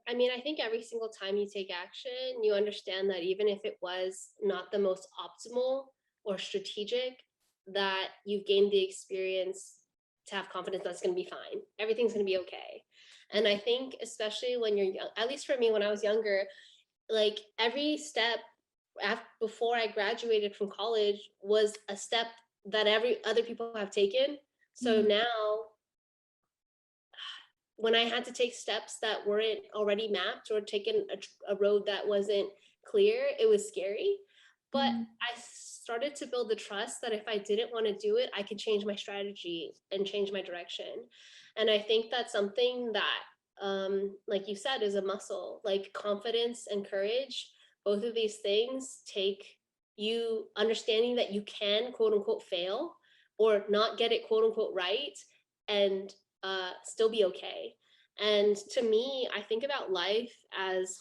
I mean, I think every single time you take action, you understand that even if it was not the most optimal or strategic, that you've gained the experience to have confidence that's going to be fine. Everything's going to be okay. And I think especially when you're young, at least for me, when I was younger, like every step before I graduated from college was a step that every other people have taken. So now when I had to take steps that weren't already mapped or taken a road that wasn't clear, it was scary. But I started to build the trust that if I didn't want to do it, I could change my strategy and change my direction. And I think that's something that, like you said, is a muscle. Like confidence and courage, both of these things take you understanding that you can, quote unquote, fail or not get it, quote unquote, right, and still be okay. And to me, I think about life as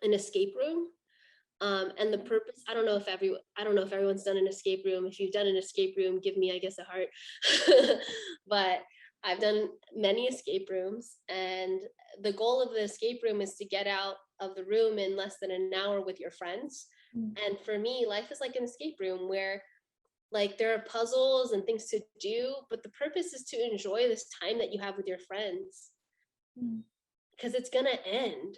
an escape room. And the purpose, I don't know if everyone's done an escape room. If you've done an escape room, give me, I guess, a heart. But I've done many escape rooms, and the goal of the escape room is to get out of the room in less than an hour with your friends. And for me, life is like an escape room where like there are puzzles and things to do, but the purpose is to enjoy this time that you have with your friends because it's gonna end.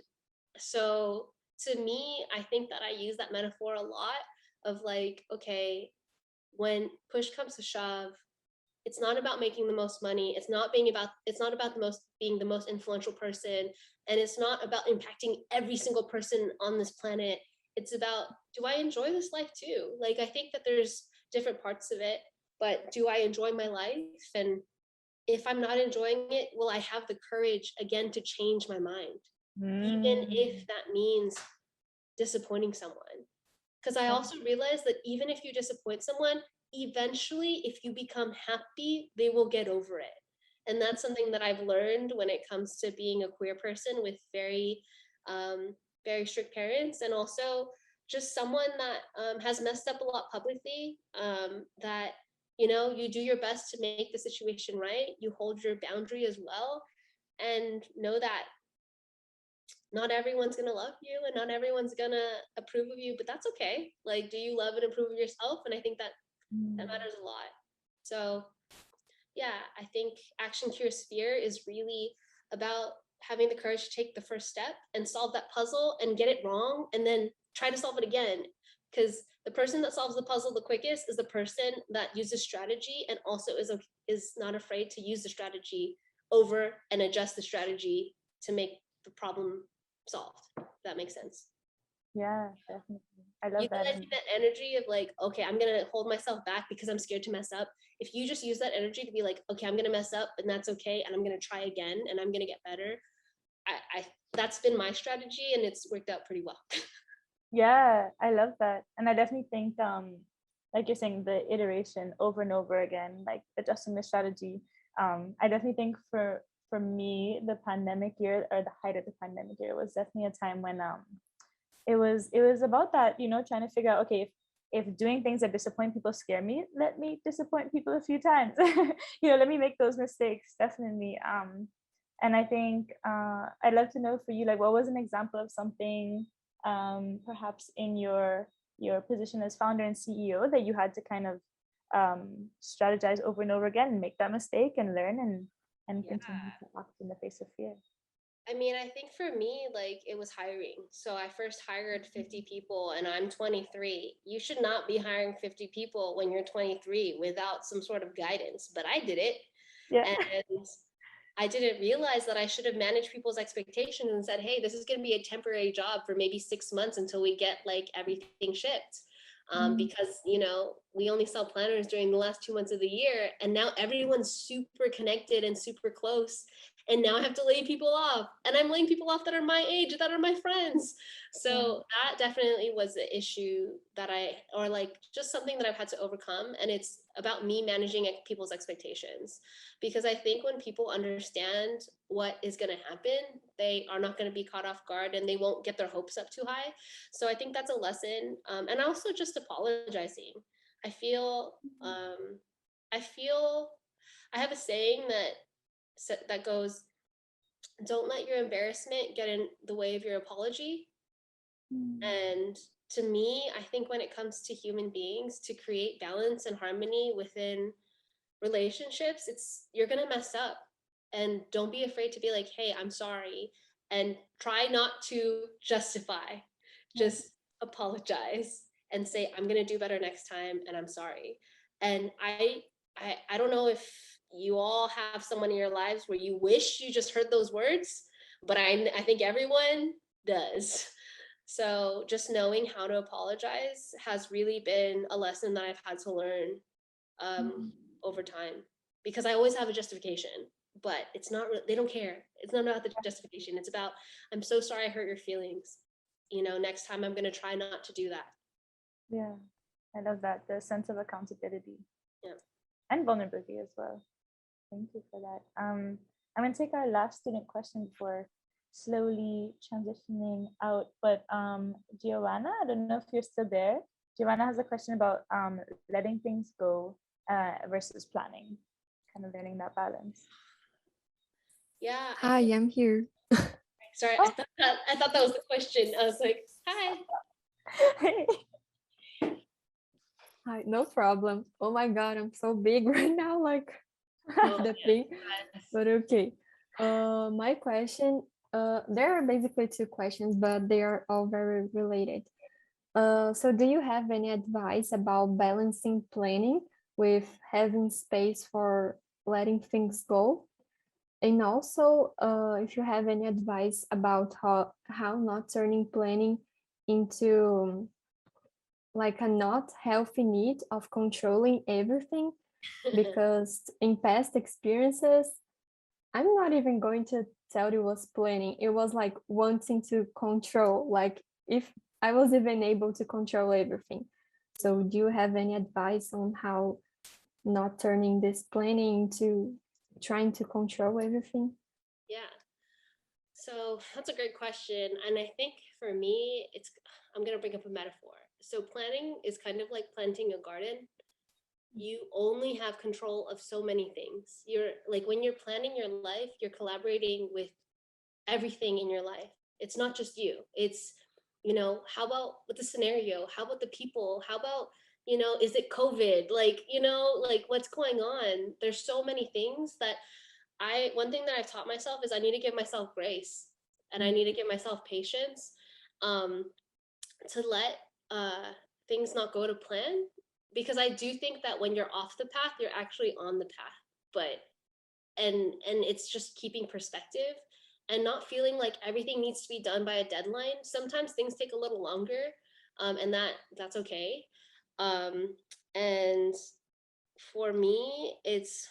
So to me, I think that I use that metaphor a lot of like, okay, when push comes to shove, it's not about making the most money. It's not about being the most influential person. And it's not about impacting every single person on this planet. It's about, do I enjoy this life too? Like, I think that there's different parts of it, but do I enjoy my life? And if I'm not enjoying it, will I have the courage again to change my mind? Even if that means disappointing someone. Because I also realized that even if you disappoint someone, eventually, if you become happy, they will get over it. And that's something that I've learned when it comes to being a queer person with very, very strict parents, and also just someone that has messed up a lot publicly, that, you know, you do your best to make the situation right. You hold your boundary as well, and know that not everyone's gonna love you and not everyone's gonna approve of you, but that's okay. Like, do you love and approve of yourself? And I think that that matters a lot. So yeah, I think Action Cures Fear is really about having the courage to take the first step and solve that puzzle and get it wrong and then try to solve it again. Because the person that solves the puzzle the quickest is the person that uses strategy and also is not afraid to use the strategy over and adjust the strategy to make the problem solved. If that makes sense. Yeah, definitely. I love You that. guys need that energy of like, okay, I'm gonna hold myself back because I'm scared to mess up. If you just use that energy to be like, okay, I'm gonna mess up and that's okay, and I'm gonna try again and I'm gonna get better. I that's been my strategy and it's worked out pretty well. Yeah, I love that. And I definitely think like you're saying, the iteration over and over again, like adjusting the strategy. I definitely think for me, the pandemic year, or the height of the pandemic year, was definitely a time when it was about that, you know, trying to figure out, okay, if doing things that disappoint people scare me, let me disappoint people a few times. You know, let me make those mistakes, definitely. And I think I'd love to know for you, like, what was an example of something perhaps in your position as founder and CEO that you had to kind of strategize over and over again and make that mistake and learn and continue to act in the face of fear? I mean, I think for me, like, it was hiring. So I first hired 50 people and I'm 23. You should not be hiring 50 people when you're 23 without some sort of guidance, but I did it. Yeah. And I didn't realize that I should have managed people's expectations and said, hey, this is going to be a temporary job for maybe 6 months until we get like everything shipped. Because, you know, we only sell planners during the last 2 months of the year, and now everyone's super connected and super close. And now I have to lay people off, and I'm laying people off that are my age, that are my friends. So that definitely was the issue that or like just something that I've had to overcome. And it's about me managing people's expectations, because I think when people understand what is going to happen, they are not going to be caught off guard and they won't get their hopes up too high. So I think that's a lesson. And also just apologizing. I feel I have a saying that goes, don't let your embarrassment get in the way of your apology. And to me, I think when it comes to human beings, to create balance and harmony within relationships, you're gonna mess up, and don't be afraid to be like, hey, I'm sorry, and try not to justify, just apologize and say, I'm gonna do better next time and I'm sorry. And I don't know if you all have someone in your lives where you wish you just heard those words, but I think everyone does. So just knowing how to apologize has really been a lesson that I've had to learn over time, because I always have a justification, but it's not, they don't care. It's not about the justification. It's about, I'm so sorry I hurt your feelings. You know, next time I'm going to try not to do that. Yeah, I love that. The sense of accountability. Yeah. And vulnerability as well. Thank you for that. I'm going to take our last student question before slowly transitioning out. But Giovanna, I don't know if you're still there. Giovanna has a question about letting things go versus planning, kind of learning that balance. Yeah. Hi, I'm here. Sorry, I thought that was the question. I was like, hi. Hi, no problem. Oh my God, I'm so big right now, like the thing. But okay. My question, there are basically two questions, but they are all very related. So do you have any advice about balancing planning with having space for letting things go? And also, if you have any advice about how not turning planning into like a not healthy need of controlling everything, because in past experiences, I'm not even going to tell you was planning. It was like wanting to control, like if I was even able to control everything. So do you have any advice on how not turning this planning into trying to control everything? Yeah. So that's a great question. And I think for me, I'm going to bring up a metaphor. So planning is kind of like planting a garden. You only have control of so many things. You're like, when you're planning your life, you're collaborating with everything in your life. It's not just you. It's, how about with the scenario? How about the people? How about, is it COVID? Like, like what's going on? There's so many things that one thing that I've taught myself is I need to give myself grace, and I need to give myself patience, to let things not go to plan, because I do think that when you're off the path, you're actually on the path. But and it's just keeping perspective and not feeling like everything needs to be done by a deadline. Sometimes things take a little longer, and that's okay. And for me, it's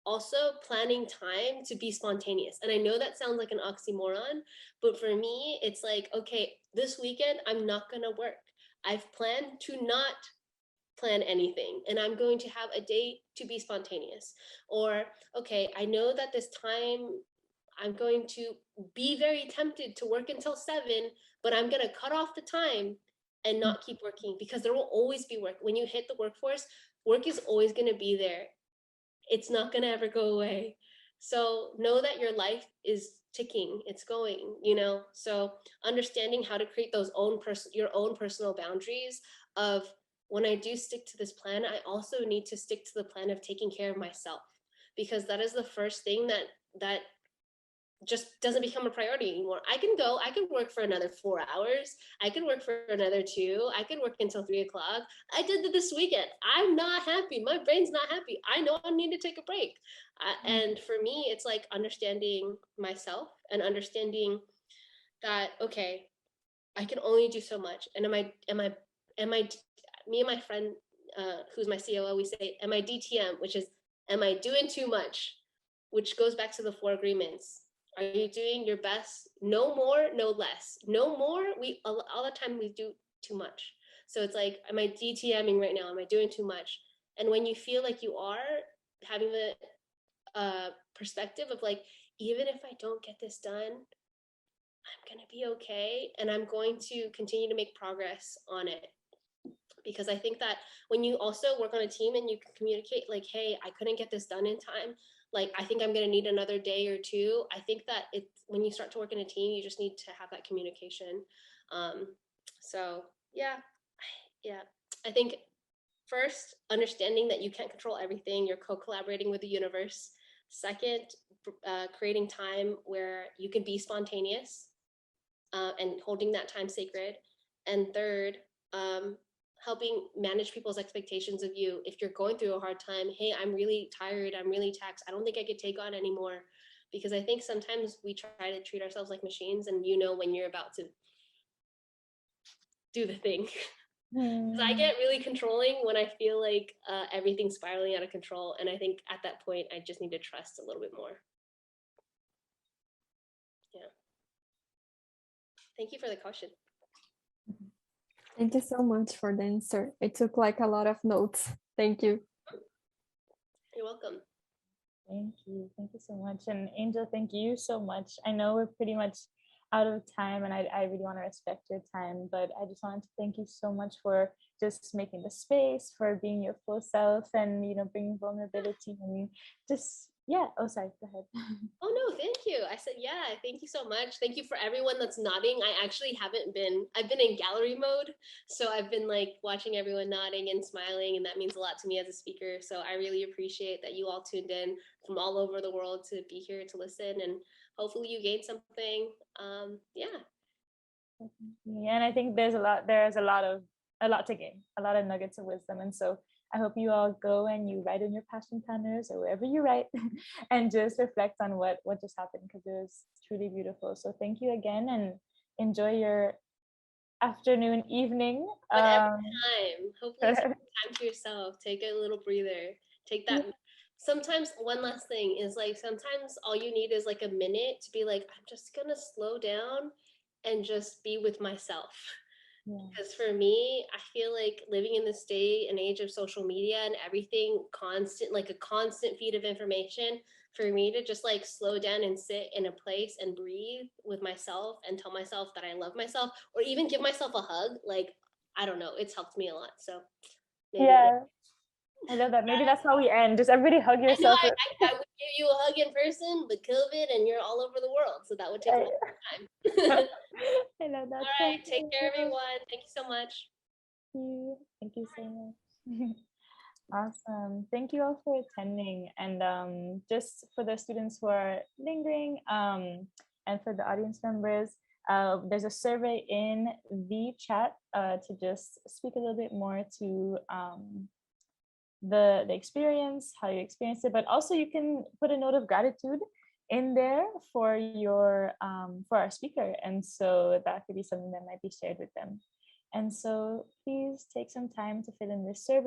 also planning time to be spontaneous. And I know that sounds like an oxymoron, but for me, it's like, okay, this weekend, I'm not going to work. I've planned to not plan anything, and I'm going to have a day to be spontaneous. Or, okay, I know that this time I'm going to be very tempted to work until 7, but I'm going to cut off the time and not keep working, because there will always be work. When you hit the workforce, work is always going to be there. It's not going to ever go away. So know that your life is ticking, it's going, so understanding how to create your own personal boundaries of, when I do stick to this plan, I also need to stick to the plan of taking care of myself, because that is the first thing that just doesn't become a priority anymore. I can work for another 4 hours. I can work for another 2. I can work until 3 o'clock. I did it this weekend. I'm not happy. My brain's not happy. I know I need to take a break. And for me, it's like understanding myself and understanding that, okay, I can only do so much. And me and my friend, who's my COO, we say, am I DTM, which is, am I doing too much? Which goes back to the 4 agreements. Are you doing your best? No more, no less. No more, all the time we do too much. So it's like, am I DTMing right now? Am I doing too much? And when you feel like you are, having the perspective of like, even if I don't get this done, I'm going to be okay. And I'm going to continue to make progress on it. Because I think that when you also work on a team and you can communicate like, hey, I couldn't get this done in time, like, I think I'm going to need another day or 2. I think that when you start to work in a team, you just need to have that communication. So yeah. I think first, understanding that you can't control everything. You're co-collaborating with the universe. Second, creating time where you can be spontaneous, and holding that time sacred. And third, helping manage people's expectations of you. If you're going through a hard time, hey, I'm really tired, I'm really taxed, I don't think I could take on anymore. Because I think sometimes we try to treat ourselves like machines, and when you're about to do the thing. So I get really controlling when I feel like everything's spiraling out of control. And I think at that point, I just need to trust a little bit more. Yeah. Thank you for the question. Thank you so much for the answer. It took like a lot of notes. Thank you. You're welcome. Thank you. Thank you so much. And Angel, thank you so much. I know we're pretty much out of time, and I really want to respect your time, but I just wanted to thank you so much for just making the space, for being your full self, and bringing vulnerability, and just oh, sorry, go ahead. Oh no, thank you. I said, yeah, thank you so much. Thank you for everyone that's nodding. I've been in gallery mode. So I've been like watching everyone nodding and smiling, and that means a lot to me as a speaker. So I really appreciate that you all tuned in from all over the world to be here to listen, and hopefully you gained something. Yeah. And I think there's a lot to gain, a lot of nuggets of wisdom. And so I hope you all go and you write in your passion planners or wherever you write and just reflect on what just happened, because it was truly beautiful. So thank you again, and enjoy your afternoon, evening. Whatever time. Hopefully take time to yourself. Take a little breather. Take that. Yeah. Sometimes one last thing is like, sometimes all you need is like a minute to be like, I'm just gonna slow down and just be with myself. Because for me, I feel like living in this day and age of social media and everything constant, like a constant feed of information, for me to just like slow down and sit in a place and breathe with myself and tell myself that I love myself, or even give myself a hug, like, I don't know, it's helped me a lot. So maybe Yeah, I love that. Maybe that's how we end. Just everybody hug I know yourself. I would give you a hug in person, but COVID and you're all over the world. So that would take a lot of time. I love that. All right. Take care, everyone. Thank you so much. Thank you so much. Awesome. Thank you all for attending. And just for the students who are lingering, and for the audience members, there's a survey in the chat to just speak a little bit more to the experience, how you experienced it, but also you can put a note of gratitude in there for your for our speaker, and so that could be something that might be shared with them. And so please take some time to fill in this survey.